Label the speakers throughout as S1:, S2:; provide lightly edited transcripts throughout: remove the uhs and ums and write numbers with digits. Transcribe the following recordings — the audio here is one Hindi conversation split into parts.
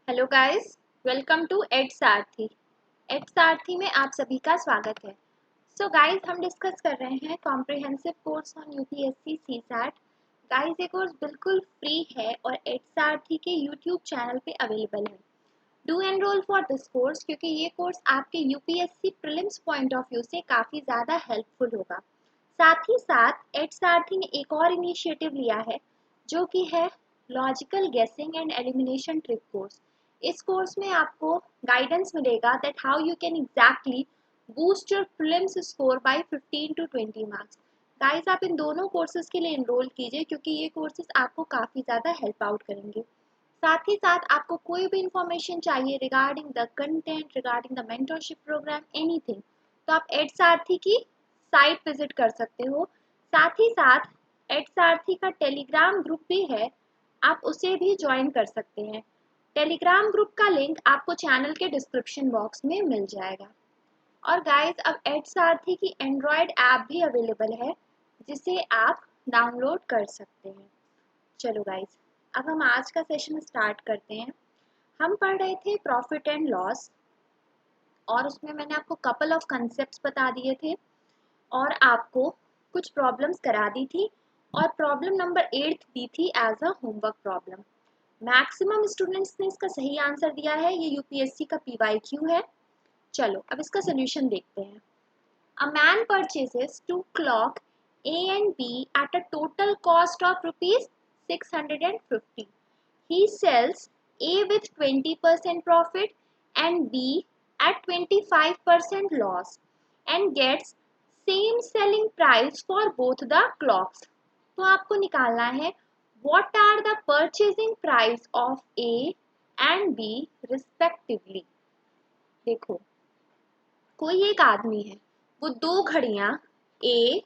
S1: Hello guys, welcome to Ed Sarathi. Ed Sarathi में आप सभी का स्वागत है। सो गाइस, हम डिस्कस कर रहे हैं comprehensive course on UPSC CSAT. Guys, ये कोर्स बिल्कुल फ्री है और एड सारथी के यूट्यूब चैनल पे अवेलेबल है। Do enrol for this course क्योंकि ये कोर्स आपके UPSC prelims point of view से काफ़ी ज़्यादा हेल्पफुल होगा। साथ ही साथ एड सारथी ने एक और इनिशिएटिव लिया है जो कि है लॉजिकल गेसिंग एंड एलिमिनेशन ट्रिक कोर्स। इस कोर्स में आपको गाइडेंस मिलेगा that how you can exactly boost your prelims score bye 15 to 20 marks. Guys, आप इन दोनों कोर्सेज के लिए एनरोल कीजिए क्योंकि ये कोर्सेज आपको काफ़ी ज़्यादा हेल्प आउट करेंगे। साथ ही साथ आपको कोई भी इंफॉर्मेशन चाहिए regarding the content, regarding the mentorship program, anything, तो आप एड सारथी की साइट विजिट कर सकते हो। साथ ही साथ एड सारथी का टेलीग्राम ग्रुप भी है, आप उसे भी ज्वाइन कर सकते हैं। टेलीग्राम ग्रुप का लिंक आपको चैनल के डिस्क्रिप्शन बॉक्स में मिल जाएगा। और गाइस, अब एड सारथी की एंड्रॉयड ऐप भी अवेलेबल है जिसे आप डाउनलोड कर सकते हैं। चलो गाइस, अब हम आज का सेशन स्टार्ट करते हैं। हम पढ़ रहे थे प्रॉफिट एंड लॉस और उसमें मैंने आपको कपल ऑफ कंसेप्ट्स बता दिए थे और आपको कुछ प्रॉब्लम्स करा दी थी और प्रॉब्लम नंबर 8 दी थी as a homework problem. Maximum students ने इसका सही आंसर दिया है, ये यूपीएससी का पीवाईक्यू है। चलो अब इसका सोल्यूशन देखते हैं। A man purchases two clock A and B at a total cost of rupees 650. He sells A with 20% profit and B at 25% loss and gets same selling price for both the clocks. तो आपको निकालना है what are the purchasing price of A and B respectively. देखो, कोई एक आदमी है, वो दो घड़ियां A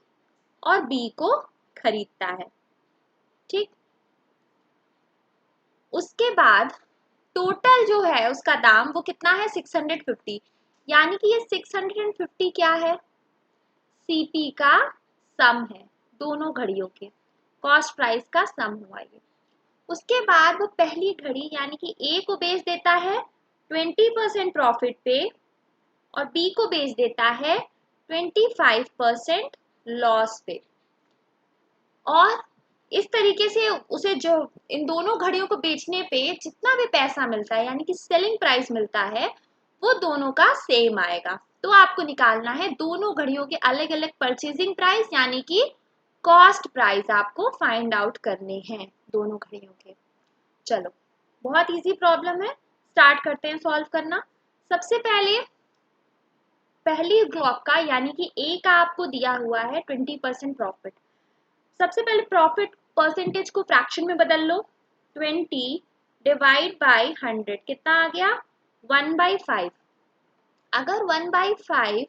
S1: और B को खरीदता है, ठीक। उसके बाद टोटल जो है उसका दाम वो कितना है 650, यानी कि ये 650 क्या है, सीपी का सम है, दोनों घड़ियों के कॉस्ट प्राइस का सम हुआ ये। उसके बाद वो पहली घड़ी यानी कि ए को बेच देता है 20% प्रॉफिट पे और बी को बेच देता है 25% लॉस पे। और इस तरीके से उसे जो इन दोनों घड़ियों को बेचने पे जितना भी पैसा मिलता है यानी कि सेलिंग प्राइस मिलता है वो दोनों का सेम आएगा। तो आपको निकालना है दोनों घड़ियों के अलग अलग परचेजिंग प्राइस यानी कि कॉस्ट प्राइस आपको फाइंड आउट करने हैं दोनों घड़ियों के। चलो, बहुत इजी प्रॉब्लम है, स्टार्ट करते हैं सॉल्व करना। सबसे पहले पहली क्लॉक का यानी कि ए का आपको दिया हुआ है 20% प्रॉफिट। सबसे पहले प्रॉफिट परसेंटेज को फ्रैक्शन में बदल लो। 20 डिवाइड बाय 100 कितना आ गया 1/5। अगर 1/5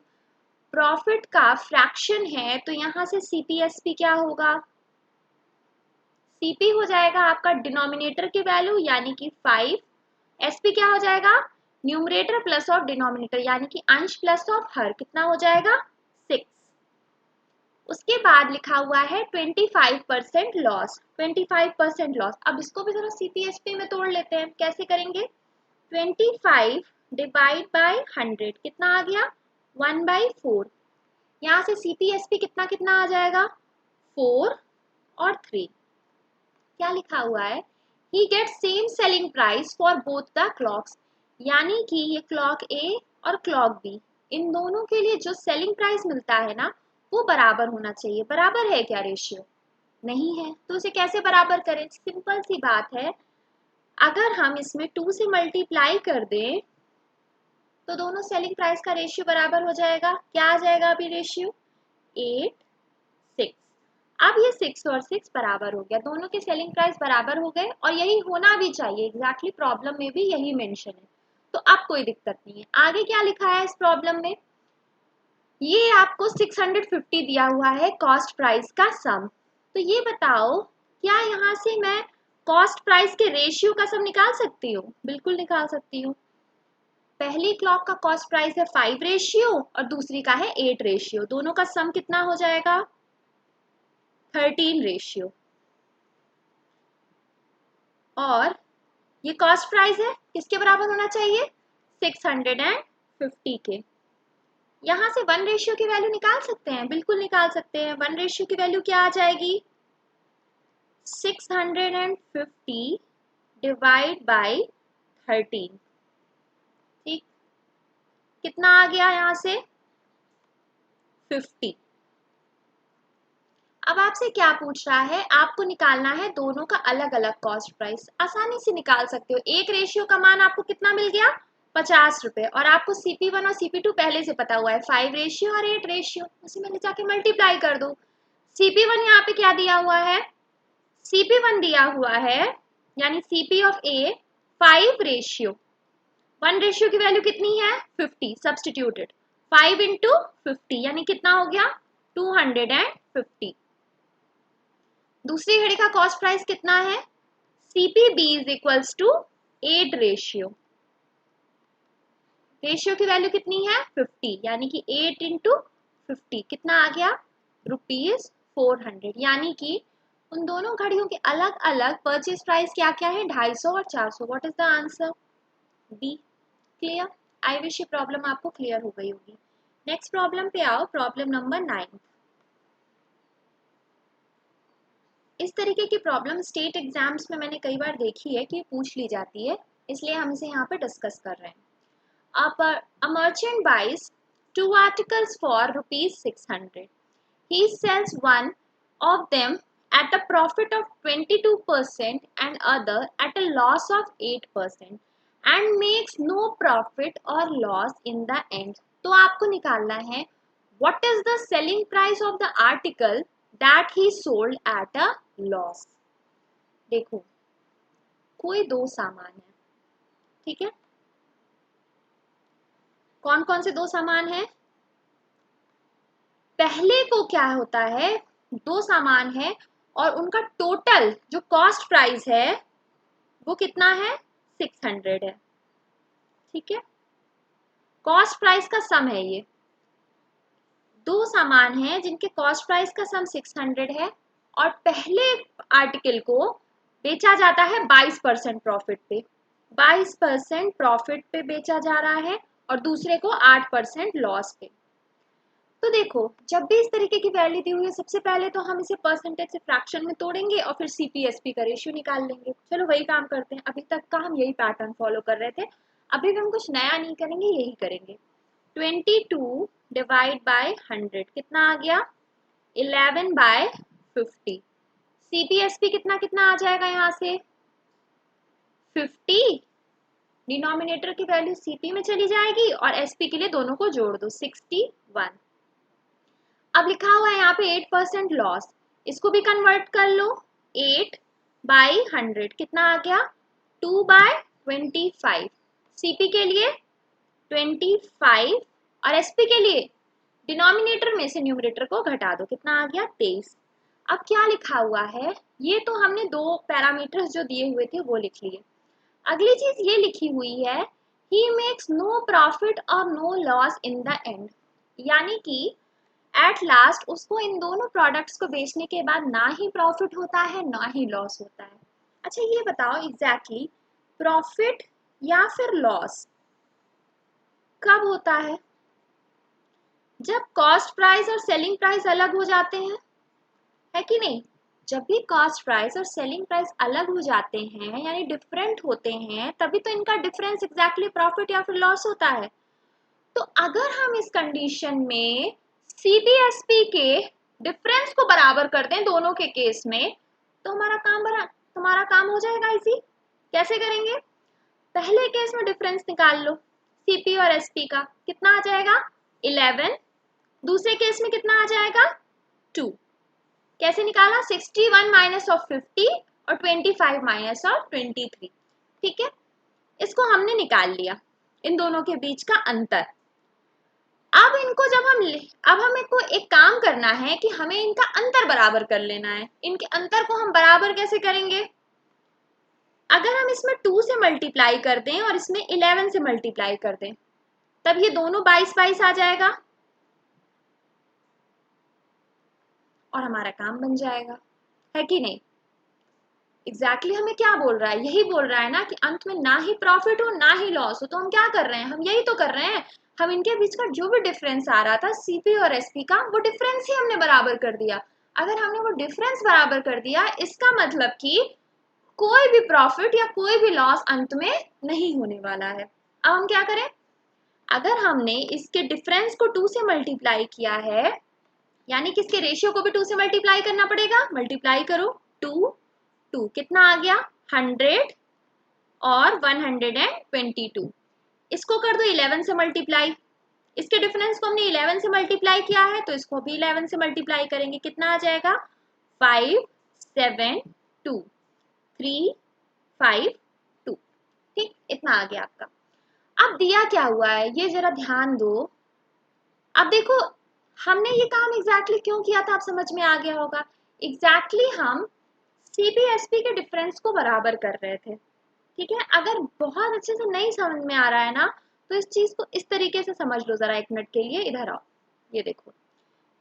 S1: प्रॉफिट का फ्रैक्शन है तो यहाँ से सीपीएसपी क्या होगा, सीपी हो जाएगा आपका डिनोमिनेटर की वैल्यू यानी कि 5, एसपी क्या हो जाएगा न्यूमरेटर प्लस ऑफ डिनोमिनेटर यानी कि अंश प्लस ऑफ हर, कितना हो जाएगा 6। उसके बाद लिखा हुआ है 25% लॉस, 25% लॉस। अब इसको भी जरा सीपीएसपी में तोड़ लेते हैं, कैसे करेंगे 25 डिवाइड बाय 100 कितना आ गया 1/4। यहाँ से सीपीएसपी कितना कितना आ जाएगा 4 और 3। क्या लिखा हुआ है he get same selling price for both the clocks, यानी कि ये क्लॉक ए और क्लॉक बी इन दोनों के लिए जो सेलिंग प्राइस मिलता है ना वो बराबर होना चाहिए। बराबर है क्या रेशियो, नहीं है, तो उसे कैसे बराबर करें, सिंपल सी बात है, अगर हम इसमें 2 से मल्टीप्लाई कर दें तो दोनों सेलिंग प्राइस का रेशियो बराबर हो जाएगा। क्या आ जाएगा अभी रेशियो 8 6। अब ये 6 और 6 बराबर हो गया, दोनों के सेलिंग प्राइस बराबर हो गए और यही होना भी चाहिए, एग्जैक्टली प्रॉब्लम में भी यही मेंशन है, तो अब कोई दिक्कत नहीं है। आगे क्या लिखा है इस प्रॉब्लम में, ये आपको 650 दिया हुआ है कॉस्ट प्राइस का सम। तो ये बताओ क्या यहाँ से मैं कॉस्ट प्राइस के रेशियो का सम निकाल सकती हूँ, बिल्कुल निकाल सकती हूँ। पहली क्लॉक का कॉस्ट प्राइस है 5 रेशियो और दूसरी का है 8 रेशियो, दोनों का सम कितना हो जाएगा 13 रेशियो। और ये कॉस्ट प्राइस है, किसके बराबर होना चाहिए? 650 के। यहाँ से 1 रेशियो की वैल्यू निकाल सकते हैं, बिल्कुल निकाल सकते हैं। 1 रेशियो की वैल्यू क्या आ जाएगी? 650 डिवाइड बाई 13। ठीक, कितना आ गया यहाँ से? 50। अब आपसे क्या पूछ रहा है? आपको निकालना है दोनों का अलग अलग कॉस्ट प्राइस। आसानी से निकाल सकते हो। 1 रेशियो का मान आपको कितना मिल गया? 50 रुपए। और आपको CP1 और CP2 पहले से पता हुआ है, 5 रेशियो और 8 रेशियो। उसी में ले जाके मल्टीप्लाई कर दो। CP1 यहाँ पे क्या दिया हुआ है? CP1 दिया हुआ है, यानी CP of A 5 ratio. 1 ratio की वैल्यू कितनी है? 50। सब्सटीट्यूटेड 5 इंटू 50 यानी कितना हो गया? 250। दूसरी घड़ी का कॉस्ट प्राइस कितना है? CPB is equals to 8 ratio. Ratio की वैल्यू कितनी है? 50, यानी कि 8 इंटू 50 कितना आ गया? ₹400। यानी कि उन दोनों घड़ियों के अलग अलग परचेज प्राइस क्या क्या है? 250 और 400। What is the answer? B. Clear? I wish ये प्रॉब्लम आपको क्लियर हो गई होगी। नेक्स्ट प्रॉब्लम पे आओ, प्रॉब्लम नंबर 9। इस तरीके की प्रॉब्लम स्टेट एग्जाम्स में मैंने कई बार देखी है कि पूछ ली जाती है, इसलिए हम इसे यहाँ पे डिस्कस कर रहे हैं। A merchant buys 2 articles for ₹600. He sells one of them at a profit of 22% and other at a loss of 8% and makes no profit or loss in the end. तो आपको निकालना है what is the selling price of the article that he sold at a loss. देखो, कोई दो सामान है, ठीक है? कौन कौन से दो सामान है? पहले को क्या होता है, दो सामान है और उनका टोटल जो कॉस्ट प्राइस है वो कितना है? 600 है। ठीक है, कॉस्ट प्राइस का सम है ये। दो सामान है जिनके कॉस्ट प्राइस का सम 600 है और पहले आर्टिकल को बेचा जाता है 22% प्रॉफिट पे। 22% प्रॉफिट पे बेचा जा रहा है और दूसरे को 8% लॉस पे। तो देखो, जब भी इस तरीके की वैल्यू दी हुई है, सबसे पहले तो हम इसे परसेंटेज से फ्रैक्शन में तोड़ेंगे और फिर CPSP का रेशियो निकाल लेंगे। चलो वही काम करते हैं, अभी तक का हम यही पैटर्न फॉलो कर रहे थे। अभी भी हम कुछ नया नहीं करेंगे, यही करेंगे। 22 डिवाइड बाय 100 कितना आ गया? 11 बाय 50। CPSP कितना कितना आ जाएगा यहाँ से? 50। डिनोमिनेटर की वैल्यू CP में चली जाएगी और SP के लिए दोनों को जोड़ दो, 61। अब लिखा हुआ है यहाँ पे 8% लॉस, इसको भी कन्वर्ट कर लो। 8 बाई 100 कितना आ गया? 2 बाय 25। CP के लिए 25 और SP के लिए डिनोमिनेटर में से न्यूमरेटर को घटा दो, कितना आ गया? 23। अब क्या लिखा हुआ है? ये तो हमने दो पैरामीटर्स जो दिए हुए थे वो लिख लिए। अगली चीज ये लिखी हुई है, ही मेक्स नो प्रॉफिट और no loss in the end, यानी कि एट लास्ट उसको इन दोनों प्रोडक्ट्स को बेचने के बाद ना ही प्रॉफिट होता है ना ही लॉस होता है। अच्छा ये बताओ एग्जैक्टली प्रॉफिट या फिर लॉस कब होता है? जब कॉस्ट प्राइस और सेलिंग प्राइस अलग हो जाते हैं, है कि नहीं? जब भी कॉस्ट प्राइस और सेलिंग प्राइस अलग हो जाते हैं यानी डिफरेंट होते हैं, तभी तो इनका डिफरेंस एग्जैक्टली प्रॉफिट या फिर लॉस होता है। तो अगर हम इस कंडीशन में CPSP के डिफरेंस को बराबर कर दें दोनों के केस में, तो तुम्हारा काम हो जाएगा इजी। कैसे करेंगे? पहले केस में डिफरेंस निकाल लो, CP और SP का कितना आ जाएगा? 11। दूसरे केस में कितना आ जाएगा? 2। कैसे निकाला? 61 माइनस ऑफ 50 और 25 माइनस ऑफ 23। ठीक है, इसको हमने निकाल लिया, इन दोनों के बीच का अंतर। अब इनको अब हमें को एक काम करना है कि हमें इनका अंतर बराबर कर लेना है। इनके अंतर को हम बराबर कैसे करेंगे? अगर हम इसमें 2 से मल्टीप्लाई कर दें और इसमें 11 से मल्टीप्लाई कर दें, तब ये दोनों 22 आ जाएगा और हमारा काम बन जाएगा, है कि नहीं? एग्जैक्टली हमें क्या बोल रहा है, यही बोल रहा है ना कि अंत में ना ही प्रॉफिट हो ना ही लॉस हो। तो हम क्या कर रहे हैं, हम यही तो कर रहे हैं, हम इनके बीच का जो भी डिफरेंस आ रहा था सीपी और एसपी का, वो डिफरेंस ही हमने बराबर कर दिया। अगर हमने वो डिफरेंस बराबर कर दिया, इसका मतलब कि कोई भी प्रॉफिट या कोई भी लॉस अंत में नहीं होने वाला है। अब हम क्या करें, अगर हमने इसके डिफरेंस को 2 से मल्टीप्लाई किया है, यानी कि इसके रेशियो को भी 2 से मल्टीप्लाई करना पड़ेगा। मल्टीप्लाई करो, 2 2 कितना आ गया, 100 और 122। इसको कर दो 11 से मल्टीप्लाई, इसके डिफरेंस को हमने 11 से मल्टीप्लाई किया है, तो इसको भी 11 से मल्टीप्लाई करेंगे, कितना आ जाएगा, 5 7 2 3 5 2। ठीक, इतना आ गया आपका। अब दिया क्या हुआ है ये जरा ध्यान दो। अब देखो, हमने ये काम एग्जैक्टली क्यों किया था, आप समझ में आ गया होगा। एग्जैक्टली हम सीपीएसपी के डिफरेंस को बराबर कर रहे थे। ठीक है, अगर बहुत अच्छे से नहीं समझ में आ रहा है ना, तो इस चीज को इस तरीके से समझ लो जरा, 1 मिनट के लिए इधर आओ। ये देखो,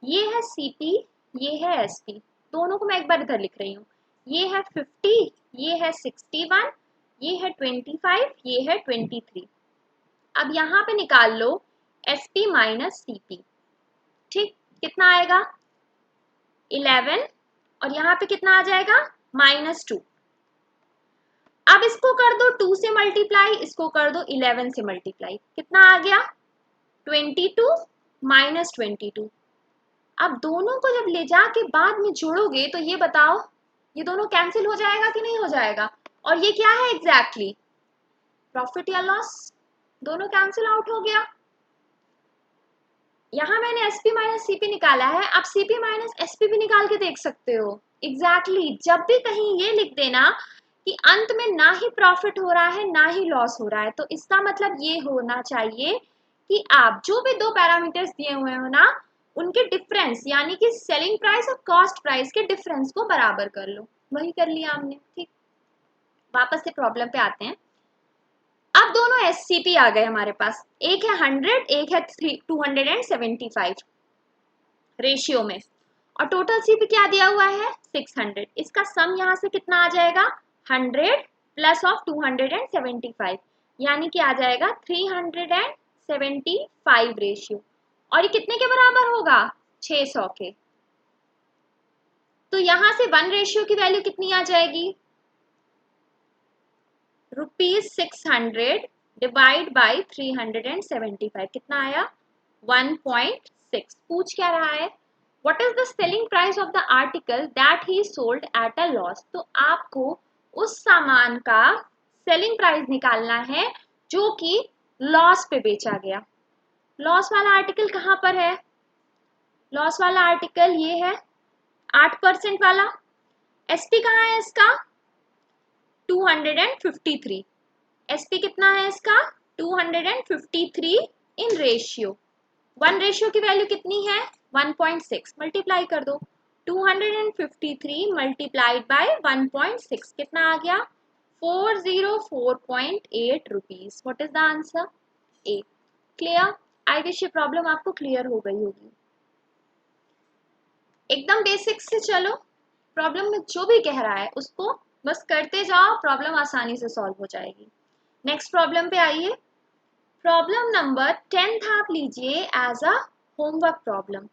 S1: ये है सीपी, ये है एसपी, दोनों को मैं एक बार इधर लिख रही हूँ। ये है 50, ये है 61, ये है 25, ये है 23। अब यहाँ पे निकाल लो एसपी माइनस सीपी। ठीक, कितना आएगा, 11, और यहाँ पे कितना आ जाएगा, -2। अब इसको कर दो 2 से मल्टीप्लाई, इसको कर दो 11 से मल्टीप्लाई, कितना आ गया, 22 -22। अब दोनों को जब ले जाके बाद में जोड़ोगे तो ये बताओ, ये दोनों कैंसिल हो जाएगा कि नहीं हो जाएगा। और ये क्या है एग्जैक्टली, प्रॉफिट या लॉस, दोनों कैंसिल आउट हो गया। यहाँ मैंने एसपी माइनस सीपी निकाला है, आप सीपी माइनस एसपी भी निकाल के देख सकते हो। एग्जैक्टली जब भी कहीं ये लिख देना कि अंत में ना ही प्रॉफिट हो रहा है ना ही लॉस हो रहा है, तो इसका मतलब ये होना चाहिए कि आप जो भी 2 पैरामीटर्स दिए हुए हो ना, उनके डिफरेंस यानी कि सेलिंग प्राइस और कॉस्ट प्राइस के डिफरेंस को बराबर कर लो। वही कर लिया हमने। ठीक, वापस से प्रॉब्लम पे आते हैं। अब दोनों एससीपी आ गए हमारे पास, एक है 100, एक है 275 रेशियो में, और टोटल सीपी क्या दिया हुआ है, 600। इसका सम यहाँ से कितना आ जाएगा, 100 प्लस ऑफ 275, यानी कि आ जाएगा 375 रेशियो। और ये कितने के बराबर होगा, 600 के। तो यहाँ से 1 रेशियो की वैल्यू कितनी आ जाएगी, ₹600 डिवाइड बाई 375, कितना आया, 1.6। पूछ क्या रहा है, what is the selling price of the article that he sold at a loss. तो आपको उस सामान का सेलिंग प्राइस निकालना है जो कि लॉस पे बेचा गया। लॉस वाला आर्टिकल कहाँ पर है, लॉस वाला आर्टिकल ये है 8% वाला। एसपी कहाँ है इसका, 253। एसपी कितना है इसका, 253 इन रेशियो। 1 रेशियो की वैल्यू कितनी है, 1.6। मल्टीप्लाई कर दो, 253 मल्टीप्लाइड बाय 1.6, कितना आ गया, 404.8 rupees. What is the answer, A. Clear, I wish ये प्रॉब्लम आपको क्लियर हो गई होगी। एकदम बेसिक से चलो, प्रॉब्लम में जो भी कह रहा है उसको बस करते जाओ, प्रॉब्लम आसानी से सॉल्व हो जाएगी। नेक्स्ट प्रॉब्लम पे आइए। प्रॉब्लम नंबर 10 आप लीजिए एज अ होमवर्क प्रॉब्लम।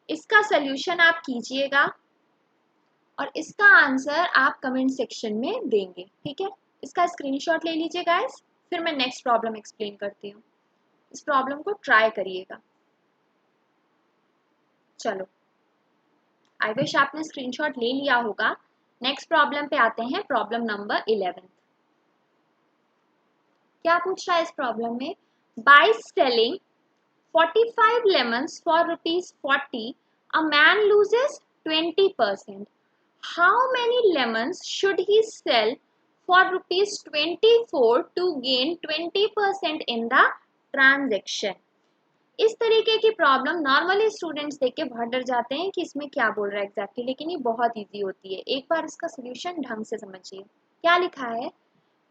S1: इसका सल्यूशन आप कीजिएगा और इसका आंसर आप कमेंट सेक्शन में देंगे। ठीक है, इसका स्क्रीनशॉट ले लीजिए गाइस, फिर मैं नेक्स्ट प्रॉब्लम एक्सप्लेन करती हूँ। इस प्रॉब्लम को ट्राई करिएगा। चलो, आई विश आपने स्क्रीनशॉट ले लिया होगा। नेक्स्ट प्रॉब्लम पे आते हैं, प्रॉब्लम नंबर 11। क्या पूछ रहा है इस प्रॉब्लम में, by selling 45 lemons for ₹40, a man loses 20%. How many lemons should he sell for ₹24 to gain 20% in the transaction? इस तरीके की प्रॉब्लम नॉर्मली स्टूडेंट्स देख के बहुत डर जाते हैं कि इसमें क्या बोल रहा है एग्जैक्टली, लेकिन ये बहुत इजी होती है। एक बार इसका सोल्यूशन ढंग से समझिए। क्या लिखा है,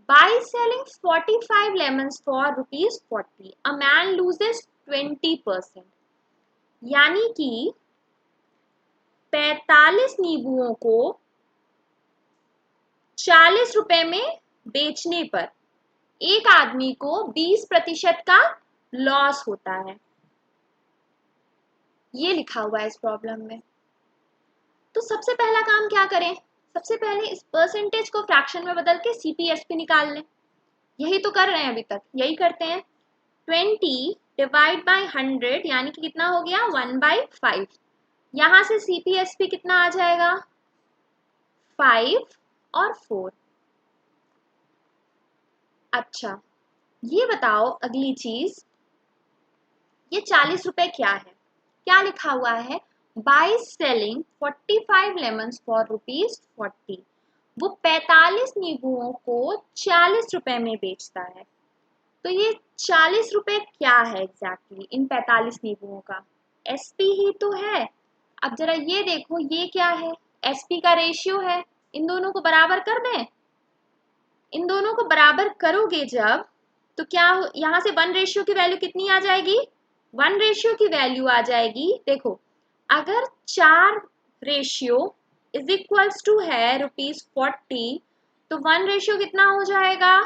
S1: by selling 45 lemons for ₹40, a man loses 20%। यानी कि 45 नींबुओं को 40 रुपए में बेचने पर एक आदमी को 20% का लॉस होता है, ये लिखा हुआ है इस प्रॉब्लम में। तो सबसे पहला काम क्या करें, सबसे पहले इस परसेंटेज को फ्रैक्शन में बदल के सीपीएसपी निकाल लें। यही तो कर रहे हैं, अभी तक यही करते हैं। 20 डिवाइड बाई 100 यानी कि कितना हो गया 1/5। यहां से सीपीएसपी कितना आ जाएगा 5 और 4। अच्छा ये बताओ अगली चीज, ये 40 रुपए क्या है, क्या लिखा हुआ है, बाय सेलिंग 45 लेमन्स फॉर ₹40। वो 45 नींबुओं को 40 रुपए में बेचता है। तो ये 40 रुपए क्या है एग्जैक्टली इन 45 नींबुओं का, एसपी ही तो है। अब जरा ये देखो ये क्या है, एसपी का रेशियो है, इन दोनों को बराबर कर दें। इन दोनों को बराबर करोगे जब, तो क्या यहां से 1 रेशियो की वैल्यू कितनी आ जाएगी, 1 रेशियो की वैल्यू आ जाएगी, देखो अगर 4 रेशियो इज इक्वल्स टू है ₹40, तो 1 रेशियो कितना हो जाएगा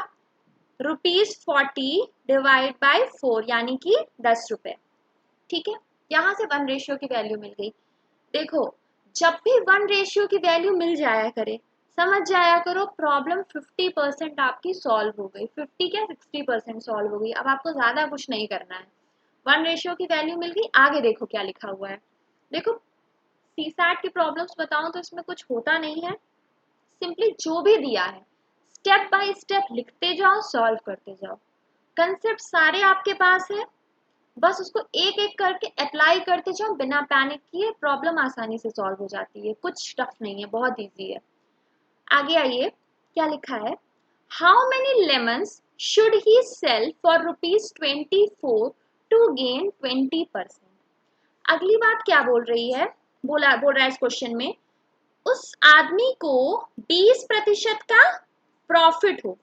S1: ₹40 डिवाइड बाय 4 यानी कि 10 रुपए। ठीक है, यहां से 1 रेशियो की वैल्यू मिल गई। देखो जब भी 1 रेशियो की वैल्यू मिल जाया करे, समझ जाया करो प्रॉब्लम 50% आपकी सॉल्व हो गई, 50 क्या 60% सॉल्व हो गई। अब आपको ज्यादा कुछ नहीं करना है, 1 रेशियो की वैल्यू मिल गई। आगे देखो क्या लिखा हुआ है, देखो सीसैट की प्रॉब्लम्स बताऊं तो इसमें कुछ होता नहीं है, सिंपली जो भी दिया है स्टेप बाय स्टेप लिखते जाओ, सॉल्व करते जाओ, कंसेप्ट सारे आपके पास है, बस उसको एक एक करके अप्लाई करते जाओ बिना पैनिक किए, प्रॉब्लम आसानी से सॉल्व हो जाती है, कुछ टफ नहीं है, बहुत इजी है। आगे आइए क्या लिखा है, how many lemons should he sell for ₹24 to gain 20%। अगली बात क्या बोल रही है, बोल रहा है इस क्वेश्चन में, उस आदमी को 20% का प्रॉफिट हो,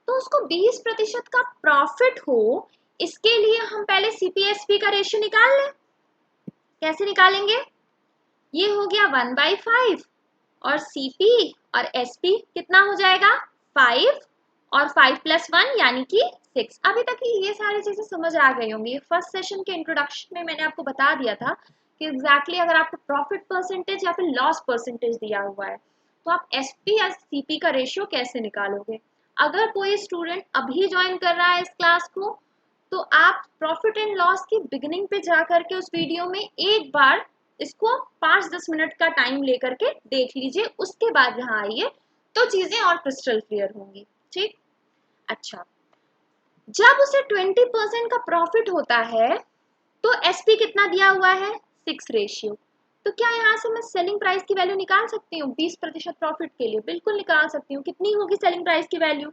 S1: तो उसको 20% का प्रॉफिट हो, इसके लिए हम पहले सीपीएसपी का रेशियो निकाल लें। कैसे निकालेंगे, ये हो गया 1/5 और सीपी और एसपी कितना हो जाएगा 5 और 5 + 1 यानी कि 6। अभी तक ये सारी चीजें समझ आ गई होंगी, फर्स्ट सेशन के इंट्रोडक्शन में मैंने आपको बता दिया था कि एग्जैक्टली अगर आपको प्रॉफिट परसेंटेज या फिर लॉस परसेंटेज दिया हुआ है तो आप एसपी या सीपी का रेशियो कैसे निकालोगे। अगर कोई स्टूडेंट अभी ज्वाइन कर रहा है इस क्लास को, तो आप प्रॉफिट एंड लॉस की बिगिनिंग पे जा करके उस वीडियो में एक बार इसको 5-10 मिनट का टाइम लेकर के देख लीजिए, उसके बाद यहाँ आइए तो चीजें और क्रिस्टल क्लियर होंगी। ठीक, अच्छा जब उसे 20% का प्रॉफिट होता है तो एसपी कितना दिया हुआ है 6 रेशियो। तो क्या यहाँ से मैं सेलिंग प्राइस की वैल्यू निकाल सकती हूँ 20% प्रॉफिट के लिए, बिल्कुल निकाल सकती हूँ। कितनी होगी सेलिंग प्राइस की वैल्यू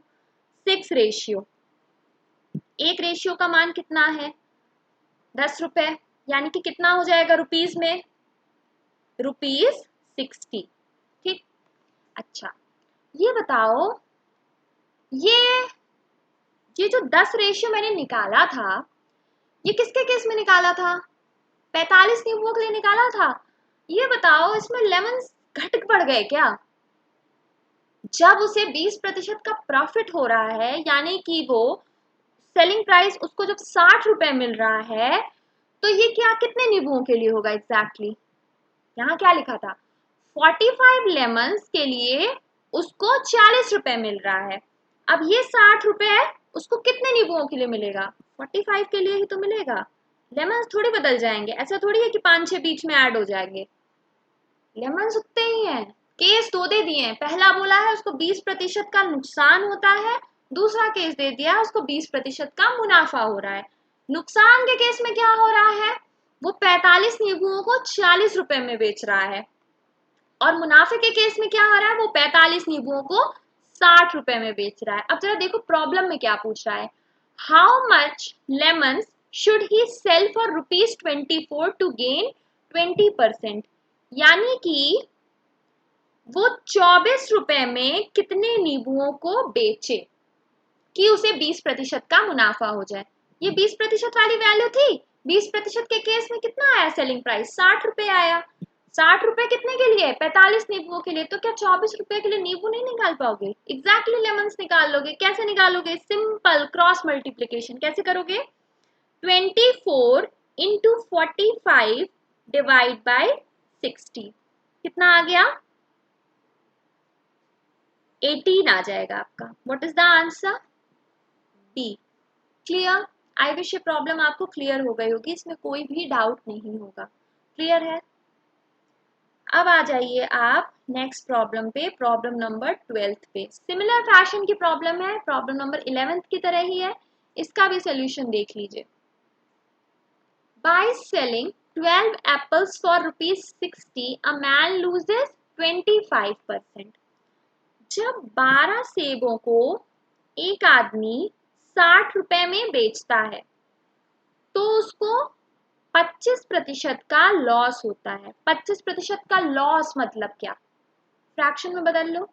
S1: 6 रेशियो, एक रेशियो का मान कितना है 10 रुपए, यानी कि कितना हो जाएगा रुपीज में ₹60। ठीक, अच्छा ये बताओ, ये ये जो 10 रेशियो मैंने निकाला था, ये किसके केस में निकाला था, 45 नींबुओं के लिए निकाला था। ये बताओ इसमें लेमन घट बढ़ गए क्या, जब उसे 20% का प्रॉफिट हो रहा है, यानी कि वो सेलिंग प्राइस उसको जब 60 रुपए मिल रहा है, तो ये क्या कितने नींबुओं के लिए होगा एग्जैक्टली, यहाँ क्या लिखा था 45 लेमन्स के लिए उसको 40 रुपए मिल रहा है। अब ये 60 रुपए है, उसको कितने नींबुओं के लिए मिलेगा 45 के लिए ही तो मिलेगा। लेमन्स थोड़ी बदल जाएंगे, ऐसा थोड़ी है कि 5-6 बीच में ऐड हो जाएंगे, लेमन्स उतने ही हैं। केस दो दे दिए हैं, पहला बोला है उसको 20% का नुकसान होता है, दूसरा केस दे दिया है उसको 20% का मुनाफा हो रहा है। नुकसान के केस में क्या हो रहा है, वो 45 नींबुओं को 40 रुपए में बेच रहा है, और मुनाफे के केस में क्या हो रहा है, वो 45 नींबुओं को 60 रुपए में बेच रहा है। अब जरा देखो प्रॉब्लम में क्या पूछ रहा है, how much lemons should he sell for ₹24 to gain 20%, यानी कि वो 24 रुपए में कितने नींबुओं को बेचे कि उसे 20% का मुनाफा हो जाए। ये 20% वाली वैल्यू थी, 20% के केस में कितना आया सेलिंग प्राइस 60 रुपए आया। 60 रुपए कितने के लिए? 45 नींबुओं के लिए। तो क्या 24 रुपए के लिए नींबू नहीं निकाल पाओगे? एग्जैक्टली लेमन्स निकाल लोगे। कैसे निकालोगे? Simple cross multiplication. कैसे करोगे? 24 इंटू 45 डिवाइड बाय 60। कितना आ गया? 18 आ जाएगा आपका। What is the answer? B. Clear? I wish ये प्रॉब्लम आपको क्लियर हो गई होगी, इसमें कोई भी डाउट नहीं होगा। क्लियर है? अब आ जाइए आप नेक्स्ट प्रॉब्लम पे, प्रॉब्लम नंबर 12 पे। सिमिलर फैशन की प्रॉब्लम है, प्रॉब्लम नंबर 11 की तरह ही है। इसका भी सोल्यूशन देख लीजिए। By selling 12 apples for ₹60, a man loses 25%. जब 12 सेबों को एक आदमी 60 रुपए में बेचता है तो उसको 25% का लॉस होता है। 25% का लॉस मतलब क्या? फ्रैक्शन में बदल लो।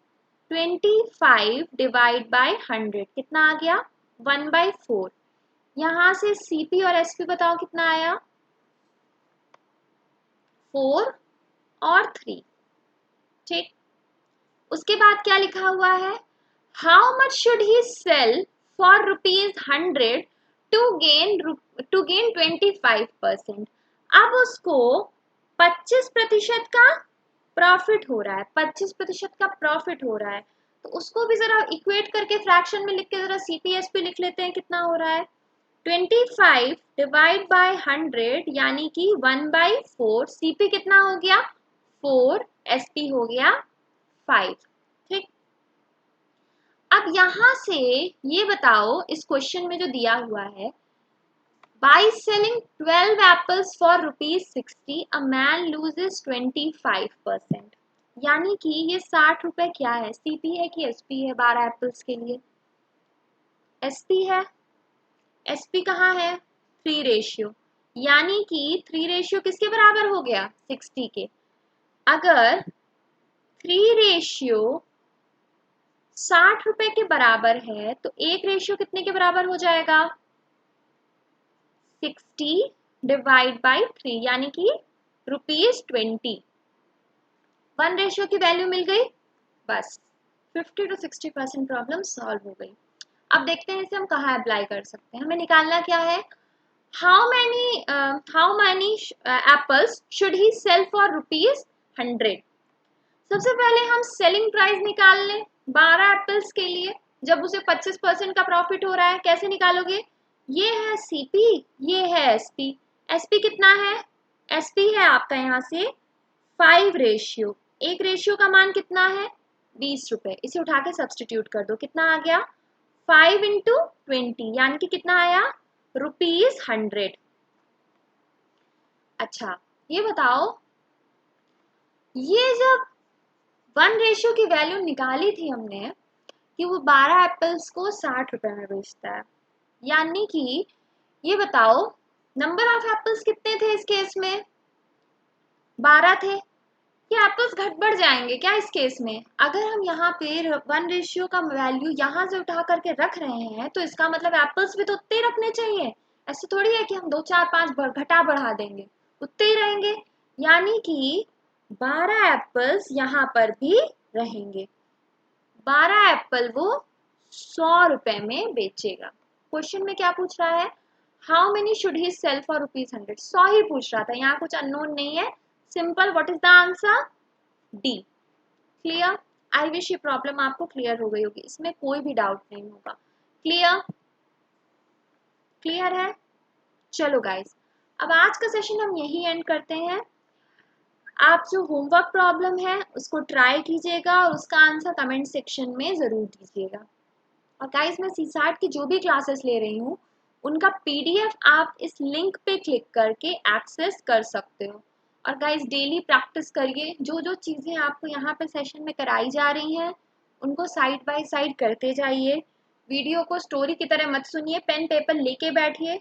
S1: 25 डिवाइड बाय 100 कितना आ गया? 1/4। यहां से सीपी और एसपी बताओ कितना आया? 4 और 3। ठीक। उसके बाद क्या लिखा हुआ है? How much should he sell for ₹100 to gain 25%। अब उसको 25% का प्रॉफिट हो रहा है। 25% का प्रॉफिट हो रहा है तो उसको भी जरा इक्वेट करके फ्रैक्शन में लिख के जरा सीपीएसपी लिख लेते हैं। कितना हो रहा है? 25 डिवाइड बाय 100 यानी कि 1/4। सीपी कितना हो गया? 4। एसपी हो गया 5। ठीक। अब यहां से ये बताओ, इस क्वेश्चन में जो दिया हुआ है, by selling 12 apples for ₹60 a man loses 25%। यानी कि ये 60 रुपए क्या है? सीपी है कि एसपी है? 12 एप्पल्स के लिए एसपी है। एसपी कहाँ है? 3 रेशियो। यानी कि 3 रेशियो किसके बराबर हो गया? 60 के। अगर 3 रेशियो 60 रुपए के बराबर है तो 1 रेशियो कितने के बराबर हो जाएगा? 60 डिवाइड बाई 3 यानी कि ₹20। 1 रेशियो की वैल्यू मिल गई। बस 50 to 60% प्रॉब्लम सॉल्व हो गई। अब देखते हैं इसे हम कहाँ अप्लाई कर सकते हैं। हमें निकालना क्या है? How many apples should he sell for ₹100। सबसे पहले हम सेलिंग प्राइस निकाल लें 12 एप्पल्स के लिए। जब उसे 25% का प्रॉफिट हो रहा है, कैसे निकालोगे? ये है सीपी, ये है एसपी। एसपी कितना है? एसपी है आपका यहाँ से 5 रेशियो। 1 रेशियो का मान कितना है? 20 रुपए। इसे उठा के सब्सटीट्यूट कर दो। कितना आ गया? 5 इंटू 20 यानी कि कितना आया? ₹100। अच्छा ये बताओ, ये जब 1 रेशियो की वैल्यू निकाली थी हमने कि वो 12 एप्पल्स को 60 रुपए में बेचता है, यानी कि ये बताओ नंबर ऑफ एप्पल्स कितने थे इस केस में? 12 थे। ये एप्पल्स घट बढ़ जाएंगे क्या इस केस में? अगर हम यहाँ पे 1 रेशियो का वैल्यू यहाँ से उठा करके रख रहे हैं तो इसका मतलब एप्पल्स भी तो उतने ही रखने चाहिए। ऐसे थोड़ी है कि हम 2 4 5 घटा बढ़ा देंगे, उतने ही रहेंगे। यानी कि 12 एप्पल्स यहाँ पर भी रहेंगे। 12 एप्पल वो 100 रुपए में बेचेगा। क्वेश्चन में क्या पूछ रहा है? How many should he sell for ₹100। 100 ही पूछ रहा था, यहाँ कुछ अननोन नहीं है। Simple. What is the answer? D. Clear? I wish ये प्रॉब्लम आपको क्लियर हो गई होगी, इसमें कोई भी डाउट नहीं होगा। क्लियर? क्लियर है? चलो गाइस, अब आज का सेशन हम यही एंड करते हैं। आप जो होमवर्क प्रॉब्लम है उसको ट्राई कीजिएगा और उसका आंसर कमेंट सेक्शन में ज़रूर दीजिएगा। और गाइस, मैं सीसैट की जो भी क्लासेस ले रही हूँ उनका पीडीएफ आप इस लिंक पे क्लिक करके एक्सेस कर सकते हो। और गाइस, डेली प्रैक्टिस करिए। जो जो चीज़ें आपको यहाँ पे सेशन में कराई जा रही हैं उनको साइड बाय साइड करते जाइए। वीडियो को स्टोरी की तरह मत सुनिए, पेन पेपर लेके बैठिए,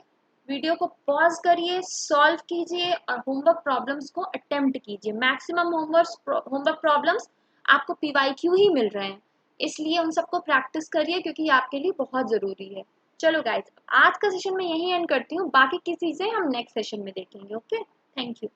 S1: वीडियो को पॉज करिए, सॉल्व कीजिए और होमवर्क प्रॉब्लम्स को अटेम्प्ट कीजिए। मैक्सिमम होमवर्क प्रॉब्लम्स आपको पीवाईक्यू ही मिल रहे हैं, इसलिए उन सबको प्रैक्टिस करिए क्योंकि ये आपके लिए बहुत ज़रूरी है। चलो गाइज, आज का सेशन मैं यही एंड करती हूँ, बाकी की चीज़ें हम नेक्स्ट सेशन में देखेंगे। Okay, thank you.